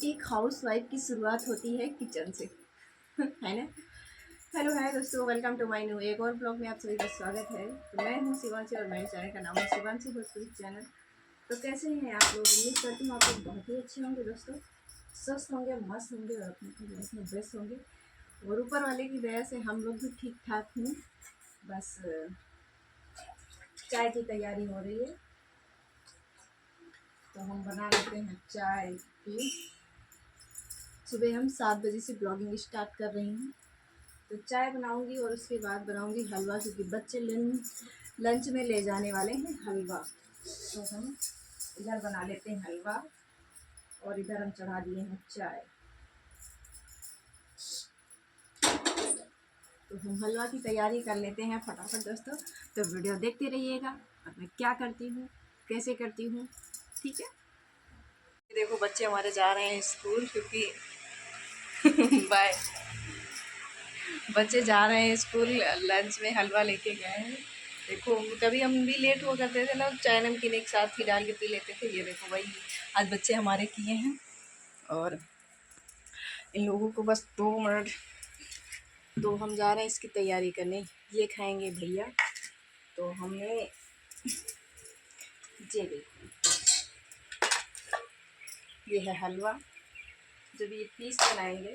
एक हाउसवाइफ की शुरुआत होती है किचन से है ना। हेलो हाय दोस्तों, वेलकम टू माय न्यू एक और ब्लॉग में आप सभी का स्वागत है। तो मैं हूँ शिवांशी और मेरे चैनल का नाम है शिवांशी भोजपुरी चैनल। तो कैसे हैं आप लोग? उम्मीद करती हूँ आप लोग बहुत ही अच्छे होंगे दोस्तों, स्वस्थ होंगे, मस्त होंगे और अपनी लाइफ में बेस्ट होंगे। और ऊपर वाले की दया से हम लोग भी ठीक ठाक हूँ। बस चाय की तैयारी हो रही है, तो हम बना लेते हैं चाय की। सुबह हम 7 बजे से ब्लॉगिंग स्टार्ट कर रही हूँ। तो चाय बनाऊंगी और उसके बाद बनाऊंगी हलवा, क्योंकि बच्चे लंच में ले जाने वाले हैं हलवा। तो हम इधर बना लेते हैं हलवा और इधर हम चढ़ा दिए हैं चाय। तो हम हलवा की तैयारी कर लेते हैं फटाफट दोस्तों। तो वीडियो देखते रहिएगा और मैं क्या करती हूँ, कैसे करती हूँ, ठीक है। देखो बच्चे हमारे जा रहे हैं स्कूल, क्योंकि बाय, बच्चे जा रहे हैं स्कूल। लंच में हलवा लेके गए हैं। देखो कभी हम भी लेट हुआ करते थे ना, चाय नमकीन एक साथ ही डाल के पी लेते थे। ये देखो भाई आज बच्चे हमारे किए हैं। और इन लोगों को बस 2 मिनट, तो हम जा रहे हैं इसकी तैयारी करने। ये खाएंगे भैया, तो हमने ये देखो, ये है हलवा। जब ये पीस बनाएंगे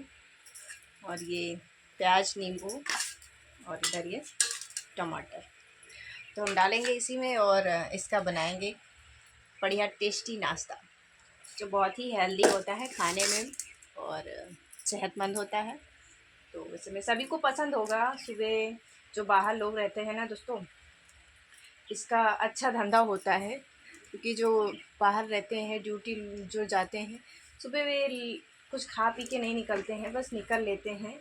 और ये प्याज, नींबू और इधर ये टमाटर, तो हम डालेंगे इसी में और इसका बनाएंगे बढ़िया टेस्टी नाश्ता, जो बहुत ही हेल्दी होता है खाने में और सेहतमंद होता है। तो इसमें सभी को पसंद होगा। सुबह जो बाहर लोग रहते हैं ना दोस्तों, इसका अच्छा धंधा होता है, क्योंकि जो बाहर रहते हैं, ड्यूटी जो जाते हैं, सुबह वे कुछ खा पी के नहीं निकलते हैं, बस निकल लेते हैं।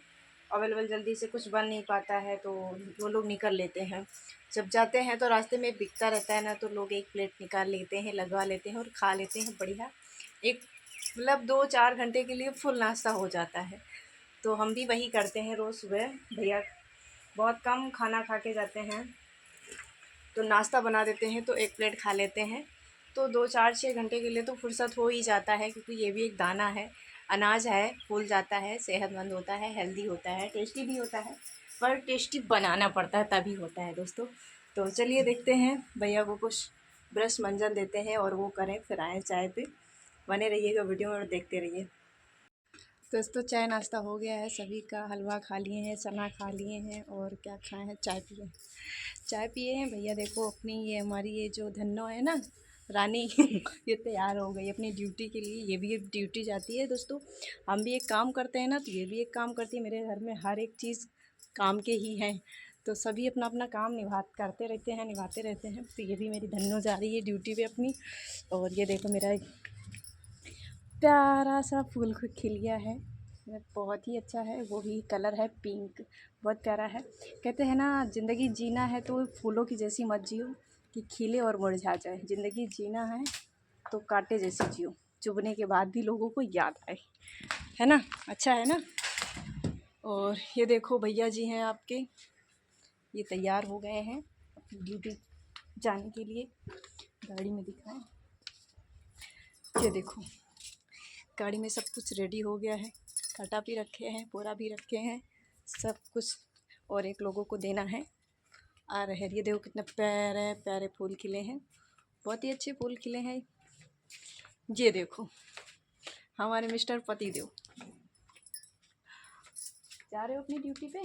अवेलेबल जल्दी से कुछ बन नहीं पाता है तो वो लोग निकल लेते हैं। जब जाते हैं तो रास्ते में बिकता रहता है ना, तो लोग एक प्लेट निकाल लेते हैं, लगवा लेते हैं और खा लेते हैं बढ़िया। एक मतलब 2-4 घंटे के लिए फुल नाश्ता हो जाता है। तो हम भी वही करते हैं रोज़ सुबह। भैया बहुत कम खाना खा के जाते हैं, तो नाश्ता बना देते हैं, तो एक प्लेट खा लेते हैं। तो 2-4-6 घंटे के लिए तो फुर्सत हो ही जाता है, क्योंकि ये भी एक दाना है, अनाज है, फूल जाता है, सेहतमंद होता है, हेल्दी होता है, टेस्टी भी होता है। पर टेस्टी बनाना पड़ता है तभी होता है दोस्तों। तो चलिए देखते हैं, भैया को कुछ ब्रश मंजन देते हैं और वो करें, फिर आएँ चाय पे। बने रहिएगा वीडियो में और देखते रहिए दोस्तों। चाय नाश्ता हो गया है सभी का, हलवा खा लिए हैं, चना खा लिए हैं और क्या खाए हैं, चाय पिए हैं। चाय पिए हैं भैया। देखो अपनी ये हमारी ये जो धन्नो है ना, रानी ये तैयार हो गई अपनी ड्यूटी के लिए। ये भी एक ड्यूटी जाती है दोस्तों। हम भी एक काम करते हैं ना, तो ये भी एक काम करती है। मेरे घर में हर एक चीज़ काम के ही हैं, तो सभी अपना अपना काम करते रहते हैं, निभाते रहते हैं। तो ये भी मेरी धन्नो जा रही है ड्यूटी पे अपनी। और ये देखो मेरा एक प्यारा सा फूल खिल गया है, बहुत ही अच्छा है। वो भी कलर है पिंक, बहुत प्यारा है। कहते हैं ना, ज़िंदगी जीना है तो फूलों की जैसी मत जियो कि खिले और मुरझा जाए। ज़िंदगी जीना है तो कांटे जैसी जियो, चुभने के बाद भी लोगों को याद आए, है ना। अच्छा है ना। और ये देखो भैया जी हैं आपके, ये तैयार हो गए हैं अपनी ड्यूटी जाने के लिए। गाड़ी में दिखाएं, ये देखो गाड़ी में सब कुछ रेडी हो गया है। कांटा भी रखे हैं, बोरा भी रखे हैं, सब कुछ। और एक लोगों को देना है, आ रहे हैं। ये देखो कितने प्यारे प्यारे फूल खिले हैं, बहुत ही अच्छे फूल खिले हैं। ये देखो हमारे मिस्टर पति देव जा रहे हो अपनी ड्यूटी पे।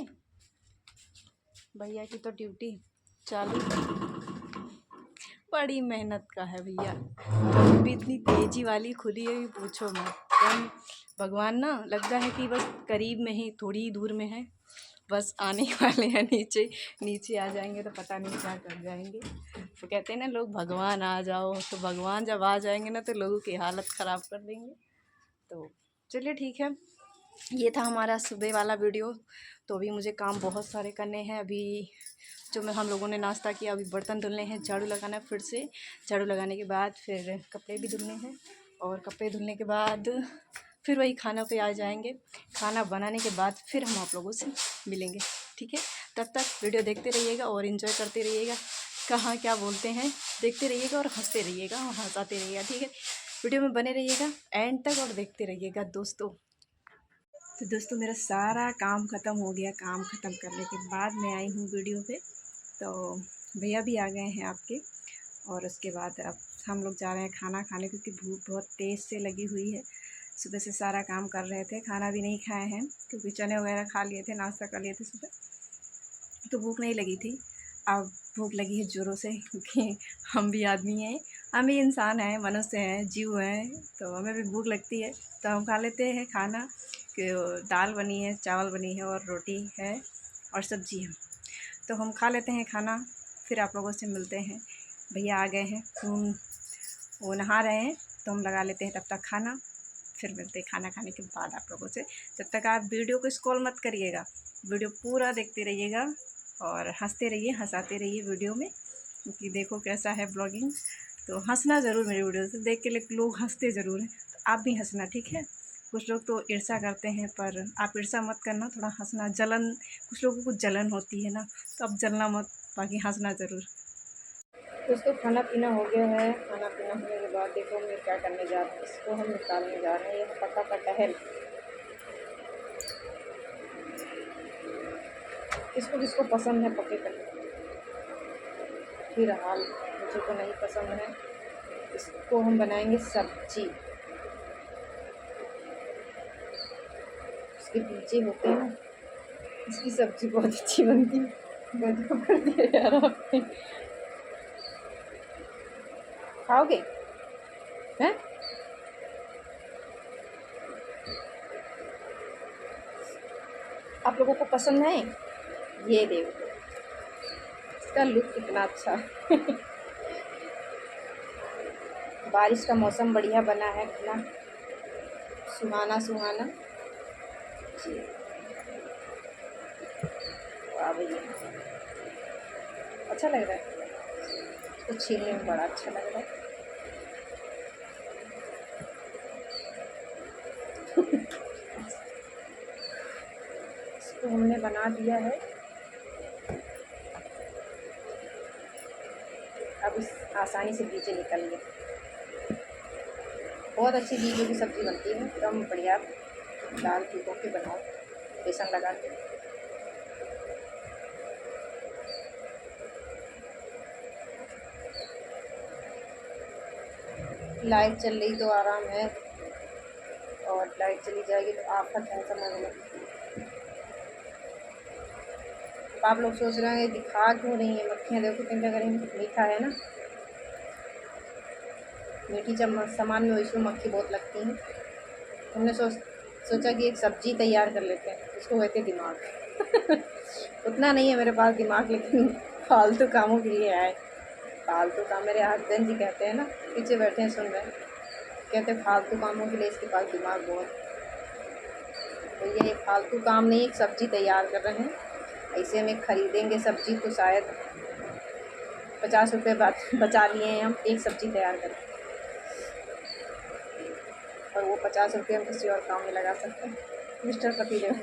भैया की तो ड्यूटी चालू, बड़ी मेहनत का है भैया। कभी भी इतनी तेज़ी वाली खुली है, पूछो मत। हम भगवान ना, लगता है कि बस करीब में ही, थोड़ी ही दूर में है, बस आने वाले हैं। नीचे नीचे आ जाएंगे तो पता नहीं क्या कर जाएंगे। तो कहते हैं ना लोग, भगवान आ जाओ, तो भगवान जब आ जाएंगे ना तो लोगों की हालत ख़राब कर देंगे। तो चलिए ठीक है, ये था हमारा सुबह वाला वीडियो। तो अभी मुझे काम बहुत सारे करने हैं। अभी जो हम लोगों ने नाश्ता किया, अभी बर्तन धुलने हैं, झाड़ू लगाना है फिर से। झाड़ू लगाने के बाद फिर कपड़े भी धुलने हैं, और कपड़े धुलने के बाद फिर वही खाना पे आ जाएंगे। खाना बनाने के बाद फिर हम आप लोगों से मिलेंगे, ठीक है। तब तक वीडियो देखते रहिएगा और इन्जॉय करते रहिएगा। कहाँ क्या बोलते हैं, देखते रहिएगा और हंसते रहिएगा और हंसाते रहिएगा, ठीक है। वीडियो में बने रहिएगा एंड तक और देखते रहिएगा दोस्तों। तो दोस्तों मेरा सारा काम ख़त्म हो गया। काम ख़त्म करने के बाद मैं आई हूँ वीडियो पे। तो भैया भी आ गए हैं आपके, और उसके बाद अब हम लोग जा रहे हैं खाना खाने, क्योंकि भूख बहुत तेज़ से लगी हुई है। सुबह से सारा काम कर रहे थे, खाना भी नहीं खाए हैं क्योंकि चने वगैरह खा लिए थे, नाश्ता कर लिए थे सुबह, तो भूख नहीं लगी थी। अब भूख लगी है ज़ोरों से, क्योंकि हम भी आदमी हैं, हम भी इंसान हैं, मनुष्य हैं, जीव हैं, तो हमें भी भूख लगती है। तो हम खा लेते हैं खाना। कि दाल बनी है, चावल बनी है और रोटी है और सब्ज़ी है, तो हम खा लेते हैं खाना, फिर आप लोगों से मिलते हैं। भैया आ गए हैं, वो नहा रहे हैं, तो हम लगा लेते हैं तब तक खाना, फिर मिलते हैं खाना खाने के बाद आप लोगों से। जब तक आप वीडियो को स्क्रॉल मत करिएगा, वीडियो पूरा देखते रहिएगा और हंसते रहिए, हंसाते रहिए वीडियो में, क्योंकि देखो कैसा है ब्लॉगिंग। तो हंसना ज़रूर, मेरी वीडियो से देख के लोग हंसते ज़रूर हैं, तो आप भी हंसना, ठीक है। कुछ लोग तो ईर्ष्या करते हैं, पर आप ईर्ष्या मत करना, थोड़ा हंसना। जलन, कुछ लोगों को जलन होती है ना, तो अब जलना मत, बाकी हंसना ज़रूर। दोस्तों खाना पीना हो गया है। खाना पीना होने के बाद देखो मैं क्या करने जा रहे हैं, इसको हम निकालने जा रहे हैं। यह पका का टहल, इसको जिसको पसंद है पके का, फिलहाल मुझे तो नहीं पसंद है। इसको हम बनाएंगे सब्जी। इसके बीजे होते हैं ना, इसकी सब्जी बहुत अच्छी बनती है। गजब कर दिया यार आपने। खाओगे हैं? आप लोगों को पसंद है? ये देखो इसका लुक कितना अच्छा। बारिश का मौसम बढ़िया बना है, कितना सुहाना सुहाना। वाह भैया, अच्छा लग रहा है, इसको छीलने में बड़ा अच्छा लग रहा है। इसको हमने बना दिया है। अब इस आसानी से बीजे निकल गए। बहुत अच्छी बीजों की सब्ज़ी बनती है, एकदम बढ़िया। दाल भिगो के बनाओ, बेसन लगा के। लाइट चल रही तो आराम है, और लाइट चली जाएगी तो आफत है, समझ लो। आप लोग सोच रहे हैं दिखा क्यों रही है मक्खियाँ, देखो कितना करेंगे। मीठा है ना, मीठी सामान में इसमें मक्खी बहुत लगती हैं। हमने सोचा कि एक सब्ज़ी तैयार कर लेते हैं, इसको कहते हैं दिमाग। उतना नहीं है मेरे पास दिमाग, लेकिन फालतू कामों के लिए आए। फालतू काम, मेरे हस्बैंड जी कहते हैं ना, पीछे बैठे हैं सुन रहे हैं, कहते हैं फालतू कामों के लिए इसके पास दिमाग बहुत। तो ये एक फालतू काम नहीं, एक सब्ज़ी तैयार कर रहे हैं। ऐसे में ख़रीदेंगे सब्ज़ी तो शायद 50 रुपये बचा लिए हैं हम एक सब्ज़ी तैयार करके, और वो 50 रुपये हम किसी और काम में लगा सकते हैं। मिस्टर पतिदेव,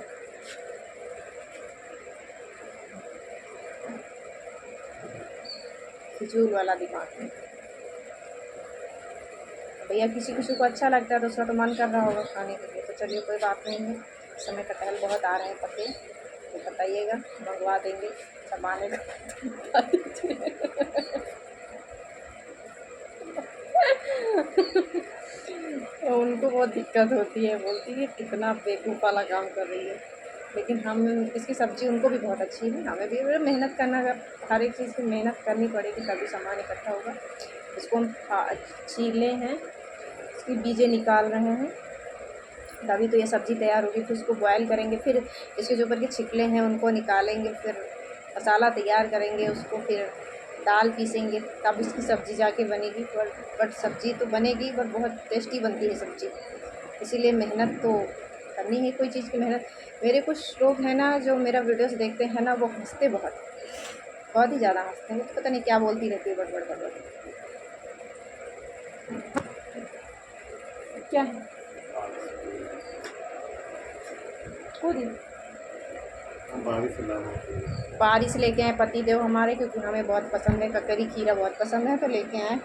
फिजूल वाला दिमाग है भैया। किसी किसी को अच्छा लगता है, दूसरा तो मन कर रहा होगा खाने के लिए। तो चलिए कोई बात नहीं है, इस समय कटहल बहुत आ रहे हैं पके, तो बताइएगा, मंगवा देंगे सामान का। तो उनको बहुत दिक्कत होती है, बोलती है कितना बेवकूफ़ वाला काम कर रही है। लेकिन हम, इसकी सब्ज़ी उनको भी बहुत अच्छी है, हमें भी मेहनत करना, अगर हर एक चीज़ की मेहनत करनी पड़ेगी तभी सामान इकट्ठा होगा। इसको हम छीले हैं, इसकी बीजे निकाल रहे हैं, तभी तो ये सब्ज़ी तैयार होगी। फिर इसको बॉयल करेंगे, फिर इसके जो ऊपर के छिकले हैं उनको निकालेंगे, फिर मसाला तैयार करेंगे, उसको फिर दाल पीसेंगे, तब इसकी सब्ज़ी जाके बनेगी। बट सब्ज़ी तो बनेगी, बट बहुत टेस्टी बनती है सब्ज़ी। इसीलिए मेहनत तो करनी है, कोई चीज़ की मेहनत। मेरे कुछ लोग हैं ना जो मेरा वीडियोस देखते हैं ना, वो हंसते बहुत ही ज़्यादा हंसते हैं। पता नहीं क्या बोलती रहती है, बड़बड़ बड़बड़। क्या है खुद बारिश लेके आए पति देव हमारे, क्योंकि हमें बहुत पसंद है, ककरी खीरा बहुत पसंद है, तो लेके आए।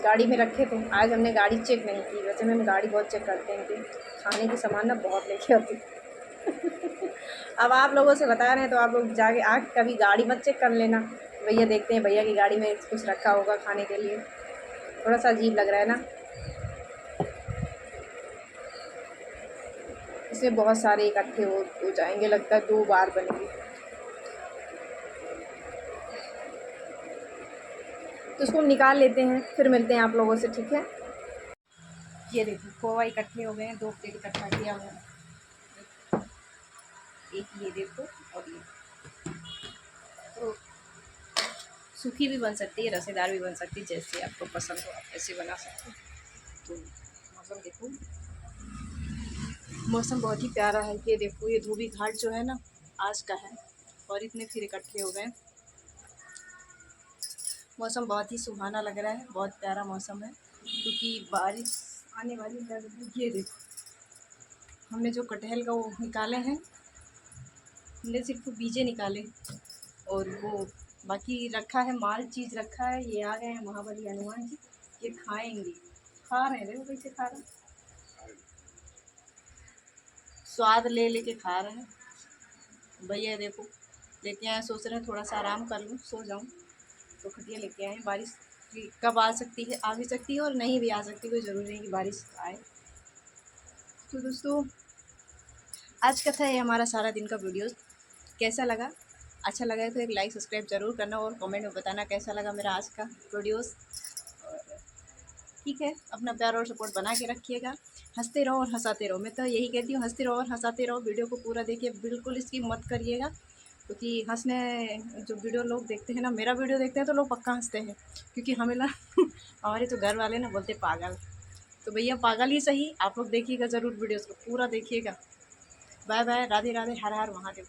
गाड़ी में रखे थे। आज हमने गाड़ी चेक नहीं की, वैसे हम गाड़ी बहुत चेक करते हैं कि खाने की सामान ना बहुत लेके आती। अब आप लोगों से बता रहे हैं तो आप लोग जाके आके कभी गाड़ी मत चेक कर लेना। भैया देखते हैं भैया की गाड़ी में कुछ रखा होगा खाने के लिए, थोड़ा सा अजीब लग रहा है ना। इसमें बहुत सारे इकट्ठे हो जाएंगे, लगता है 2 बार बनेंगे। तो इसको निकाल लेते हैं, फिर मिलते हैं आप लोगों से, ठीक है। ये देखो खोवा इकट्ठे हो गए हैं, 2 प्लेट इकट्ठा किया हुआ है। एक ये देखो, और ये तो सूखी भी बन सकती है, रसेदार भी बन सकती है, जैसे आपको पसंद हो आप ऐसे बना सकते हो। तो मौसम देखो, मौसम बहुत ही प्यारा है। ये देखो ये धोबी घाट जो है ना आज का है, और इतने फिर इकट्ठे हो गए। मौसम बहुत ही सुहाना लग रहा है, बहुत प्यारा मौसम है, क्योंकि बारिश आने वाली है। ये देखो हमने जो कटहल का वो निकाले हैं, हमने सिर्फ बीजे निकाले, और वो बाकी रखा है, माल चीज़ रखा है। ये आ गए हैं महाबली हनुमान जी, ये खाएंगे, खा रहे हैं। देखो कैसे खा रहे हैं, स्वाद ले लेके खा रहे हैं। भैया देखो लेके आए, सोच रहे हैं थोड़ा सा आराम कर लूँ, सो जाऊँ, तो खटिया लेके आए। बारिश कब आ सकती है, आ भी सकती है और नहीं भी आ सकती, कोई ज़रूरी नहीं कि बारिश आए। तो दोस्तों आज का था ये हमारा सारा दिन का वीडियो। कैसा लगा, अच्छा लगा है तो एक लाइक सब्सक्राइब ज़रूर करना, और कमेंट में बताना कैसा लगा मेरा आज का वीडियोस। और ठीक है, अपना प्यार और सपोर्ट बना के रखिएगा, हंसते रहो और हंसाते रहो। मैं तो यही कहती हूँ, हंसते रहो और हंसाते रहो। वीडियो को पूरा देखिए, बिल्कुल इसकी मत करिएगा, क्योंकि हंसने जो वीडियो लोग देखते हैं ना, मेरा वीडियो देखते हैं तो लोग पक्का हंसते हैं, क्योंकि हमें ना हमारे तो घर वाले ना बोलते पागल। तो भैया पागल ही सही, आप लोग देखिएगा ज़रूर, वीडियोज़ को पूरा देखिएगा। बाय बाय, राधे राधे, हर हर महादेव।